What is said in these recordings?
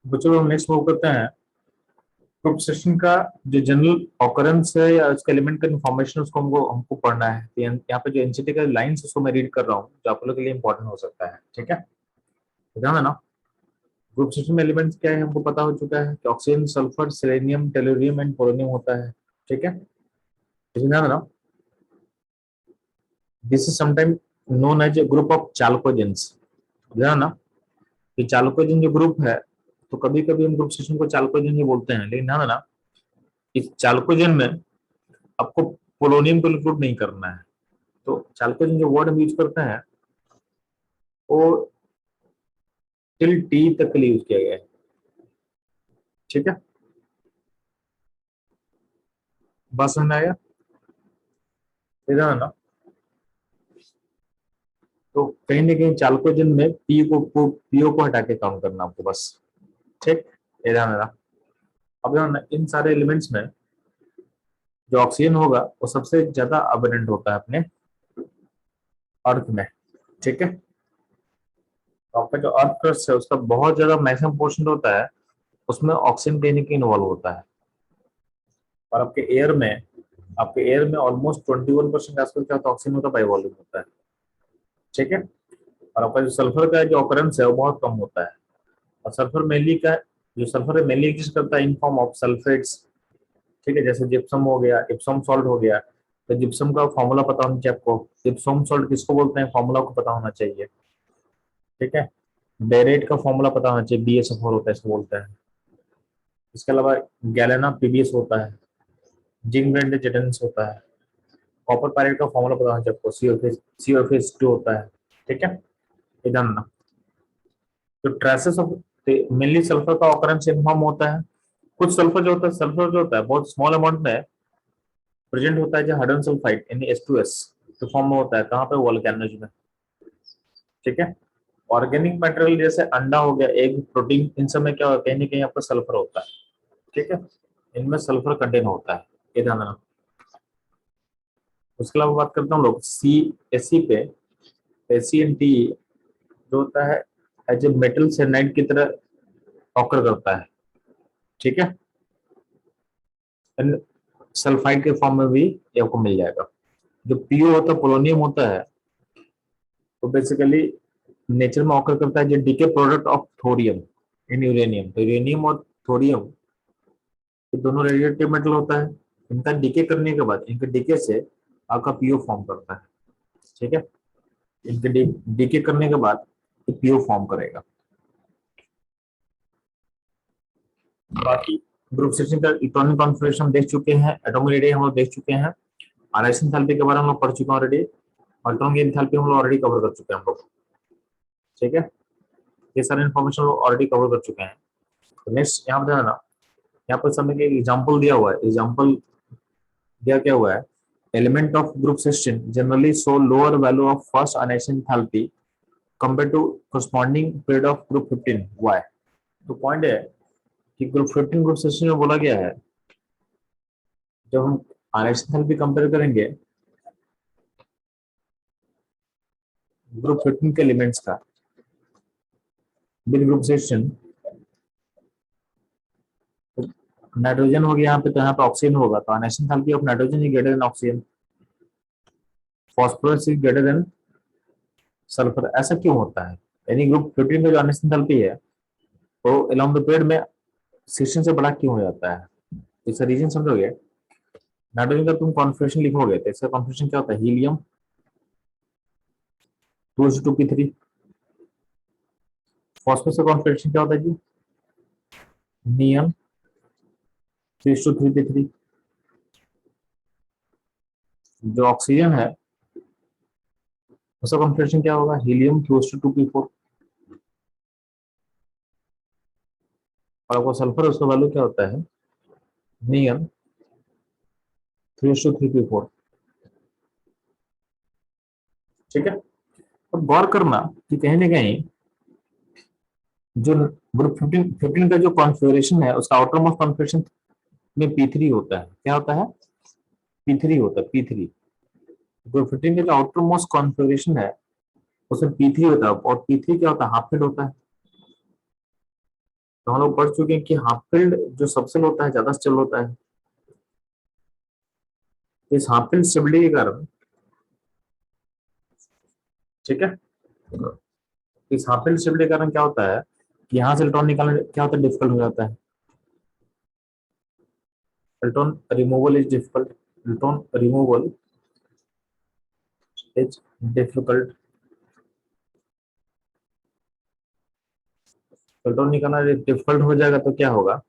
बच्चों हम next move करते हैं। ग्रुप सेशन का जो जनरल ऑकरेंस है या उसके एलिमेंट का इन्फॉर्मेशन उसको हमको हमको पढ़ना है। तो यहाँ पे जो एनसीटी का लाइंस उसको मैं रीड कर रहा हूँ जो आप लोगों के लिए इंपॉर्टेंट हो सकता है। ठीक है, तो ध्यान देना। ग्रुप सिस्टम में एलिमेंट्स क्या है हमको पता हो चुका है कि oxygen, sulphur, selenium, tellurium and polonium होता है। ठीक है, इसमें ध्यान देना। This is sometime known as a group of chalcogens. ध्यान देना कि चालकोजेन जो ग्रुप है, तो कभी कभी हम ग्रुप सिस्टम को चालकोजेन ही बोलते हैं, लेकिन ध्यान देना इस चालकोजेन में आपको पोलोनियम को इंक्लूड नहीं करना है। तो चालकोजेन जो वर्ड हम यूज करते हैं वो टिल टी तक के लिए यूज किया गया है। ठीक है, बात समझ में आया? इधर है ना। तो कहीं ना कहीं चालकोजेन में पीओ को हटा के काम करना आपको बस। ठीक, ये ध्यान रखना। अब ध्यान रखना, इन सारे एलिमेंट्स में जो ऑक्सीजन होगा वो सबसे ज्यादा अबंडेंट होता है अपने अर्थ में। ठीक है, तो आपका जो अर्थ क्रस्ट है उसका बहुत ज्यादा मैक्सिमम पोर्शन होता है, उसमें ऑक्सीजन कहीं ना कहीं इन्वॉल्व होता है। और आपके एयर में ऑलमोस्ट 21% आसपास क्या होता है, ऑक्सीजन होता है, बाई वॉल्यूम होता है। ठीक है, और आपका जो सल्फर का जो ऑकरेंस है वो बहुत कम होता है। और सल्फर मेनली एग्जिस्ट करता है इन फॉर्म ऑफ सल्फेट्स। ठीक है, जैसे जिप्सम हो गया, इप्सम सॉल्ट हो गया। तो जिप्सम का फॉर्मूला पता होना चाहिए आपको। इप्सम सॉल्ट किसको बोलते हैं, फॉर्मूला को पता होना चाहिए। ठीक है, बेरेट का फॉर्मूला पता होना चाहिए, BaSO4 होता है, इसको बोलते हैं। इसके अलावा गैलेना PbS होता है, जिंक ब्रेंड जेटेंस होता है। कॉपर पायरेट का फॉर्मूला पता होना चाहिए आपको, COFS2 होता है। ठीक है, इधर ना। तो ट्रेसेस ऑफ मेनली सल्फर का ऑकरेंस इन्फॉर्म होता है। कुछ सल्फर जो होता है बहुत स्मॉल अमाउंट में प्रेजेंट होता है, जो हाइड्रोजन सल्फाइड यानी H2S के फॉर्म में होता है, कहाँ पे, वोल्केनोज में। ठीक है, ऑर्गेनिक मटेरियल जैसे अंडा हो गया, एग, प्रोटीन, इन सब में क्या होता है, कहीं ना कहीं आपका सल्फर होता है। ठीक है, इनमें सल्फर कंटेन होता है, ये ध्यान रखना। उसके अलावा बात करता हूँ लोग सी पे। SCNT जो होता है एज ए मेटल सेनाइड की तरह ऑकर करता है। ठीक है, सल्फाइड के फॉर्म में भी ये आपको मिल जाएगा। जो पीओ होता है, पोलोनियम होता है, तो बेसिकली नेचर में ऑकर करता है जो decay product of thorium in uranium. तो यूरेनियम और थोरियम ये दोनों रेडियोएक्टिव मेटल होता है। इनका डीके करने के बाद, इनके डीके से आपका पीओ फॉर्म करता है। ठीक है, इनके डीके करने के बाद ये पीओ फॉर्म करेगा। बाकी ग्रुप सिस्टम का इलेक्ट्रॉनिक कॉन्फ़िगरेशन हम देख चुके हैं, एटॉमिक रेडियस हम लोग देख चुके हैं, आरएस एंथैल्पी के बारे में हम लोग पढ़ चुके हैं ऑलरेडी, इलेक्ट्रॉन की एंथैल्पी हम लोग ऑलरेडी कवर कर चुके हैं हम लोग। ठीक है, ये सारे इन्फॉर्मेशन ऑलरेडी कवर कर चुके हैं। तो नेक्स्ट यहाँ पे ना, यहाँ पर समय के एग्जांपल दिया हुआ है। एग्जांपल दिया क्या हुआ है, element of group system generally show lower value of first ionisation enthalpy compare to corresponding period of group 15। Why? तो पॉइंट है कि ग्रुप 15 ग्रुप सिस्टम में बोला गया है, जब हम आयनाइजेशन एंथैल्पी कंपेयर करेंगे ग्रुप 15 के एलिमेंट्स का विद ग्रुप सिस्टम, नाइट्रोजन हो गया यहाँ पे, तो यहाँ पे ऑक्सीजन होगा, तो ionisation enthalpy of nitrogen is greater than oxygen, phosphorus is greater than sulphur. ऐसा क्यों होता है? यानी ग्रुप 15 का जो आयनाइजेशन एंथैल्पी है वो अलोंग द पीरियड में सिस्टम से बड़ा क्यों हो जाता है? इसका रीजन समझोगे। नाइट्रोजन का तुम कॉन्फ़िगरेशन लिखोगे तो इसका कॉन्फ़िगरेशन क्या होता है, हीलियम 2s2p3। फास्फोरस का कॉन्फ़िगरेशन क्या होता है जी, नियम 3s2 3p3। जो ऑक्सीजन है उसका कॉन्फ़िगरेशन क्या होगा, हीलियम 2s2p4। और आपको सल्फर उसका वैल्यू क्या होता है, नियम 3s2 3p4। ठीक है, अब गौर करना कि कहीं ना कहीं जो ग्रुप 15 का जो कॉन्फ़िगरेशन है उसका आउटर मोस्ट कॉन्फ़िगरेशन में P3 होता है। क्या होता है, P3 होता है, P3। ग्रुप 15 का जो आउटर मोस्ट कॉन्फ़िगरेशन है उसमें P3 होता है, और P3 क्या होता है, हाफ फिट होता है। तो हम लोग पढ़ चुके हैं कि हाफ फील्ड जो सबसेल होता है ज्यादा स्टेबल होता है। इस हाफ फील्ड स्टेबिलिटी के कारण, ठीक है, इस हाफ फील्ड स्टेबिलिटी के कारण क्या होता है कि यहाँ से इलेक्ट्रॉन निकालना क्या होता है, डिफिकल्ट हो जाता है। Electron removal is difficult, electron removal is difficult. Electron निकालना डिफिकल्ट हो जाएगा तो क्या होगा,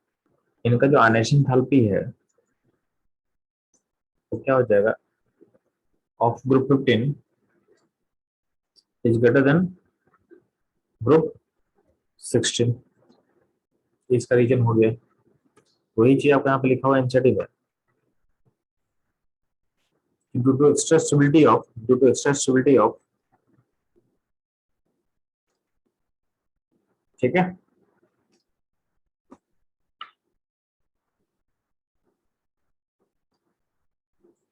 इनका जो आयनाइजेशन एंथैल्पी है तो क्या हो जाएगा, of group 15 is greater then group 16। इसका रीजन हो गया, वही चीज आपको यहाँ पे लिखा हुआ है एनसीईआरटी में, due to extra stability of, due to extra stability of, ठीक है,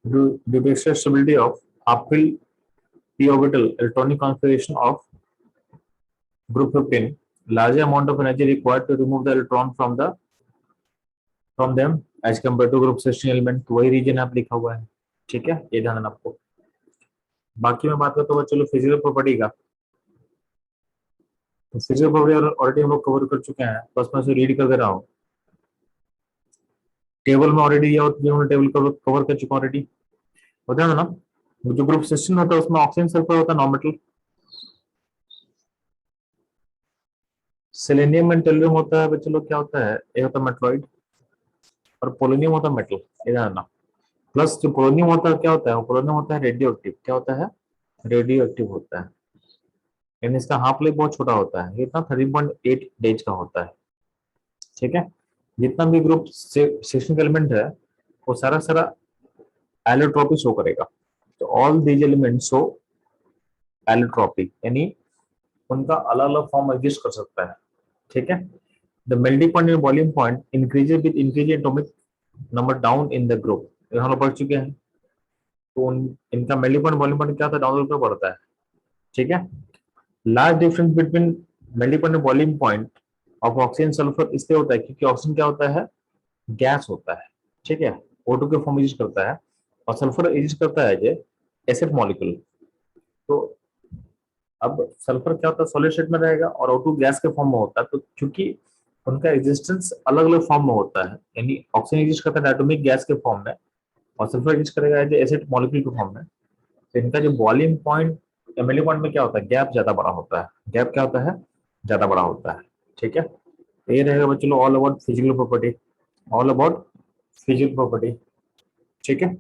due to extra stability of uphill p orbital electronic configuration of group 15, larger amount of energy required to remove the electron from them as compared to group 16 element। वही reason आप लिखा हुआ है, ठीक है, ये ध्यान देना आपको। बाकी मैं बात करता हूँ चलो फिजिकल प्रॉपर्टी का। तो फिजिकल प्रॉपर्टी ऑलरेडी हम लोग कवर कर चुके हैं, बस मैं उसे रीड कर दे रहा हूँ। टेबल में ऑलरेडी ये टेबल कवर कर चुका हूँ ऑलरेडी, होता है ना। जो ग्रुप 16 होता है उसमें ऑक्सीजन सल्फर होता है non metal, selenium and tellurium होता है बच्चे लोग क्या होता है, ये होता है मेटलॉइड, और पोलोनियम होता है मेटल, इधर ना। प्लस जो पोलोनियम होता है क्या होता है, वो पोलोनियम होता है रेडियो एक्टिव, क्या होता है, रेडियो एक्टिव होता है, यानी इसका हाफ लाइफ बहुत छोटा होता है, इतना 13.8 डेज का होता है, ठीक है। जितना भी ग्रुप 16 एलिमेंट है वो सारा सारा एलोट्रॉपी शो करेगा, तो all these element show allotropy, यानी उनका अलग अलग फॉर्म एग्जिस्ट कर सकता है, ठीक है। The melting point and boiling point increases with increasing atomic number down in the group, ये हम लोग पढ़ चुके हैं। तो इनका मेल्टिंग पॉइंट बॉइलिंग पॉइंट क्या था, डाउन पे बढ़ता है, ठीक है। Large difference between melting point and boiling point of oxygen sulphur इसलिए होता है क्योंकि ऑक्सीजन क्या होता है, गैस होता है, ठीक है, O2 के फॉर्म एग्जिस्ट करता है, और सल्फर एग्जिस्ट करता है एज एसिड मॉलिक्यूल। तो अब सल्फर क्या होता है, सॉलिड स्टेट में रहेगा, और O2 गैस के फॉर्म में होता है, तो क्योंकि उनका एग्जिस्टेंस अलग अलग फॉर्म में होता है, यानी ऑक्सीजन एग्जिस्ट करता है डायटोमिक गैस के फॉर्म में, और सल्फर एग्जिस्ट करेगा एज एसिड मॉलिक्यूल के फॉर्म में। तो इनका जो बॉइलिंग पॉइंट या मेल्टिंग पॉइंट में क्या होता है, गैप ज्यादा बड़ा होता है, गैप क्या होता है, ज्यादा बड़ा होता है, ठीक है। तो ये रहेगा बच्चों all about physical property, all about physical property, ठीक है।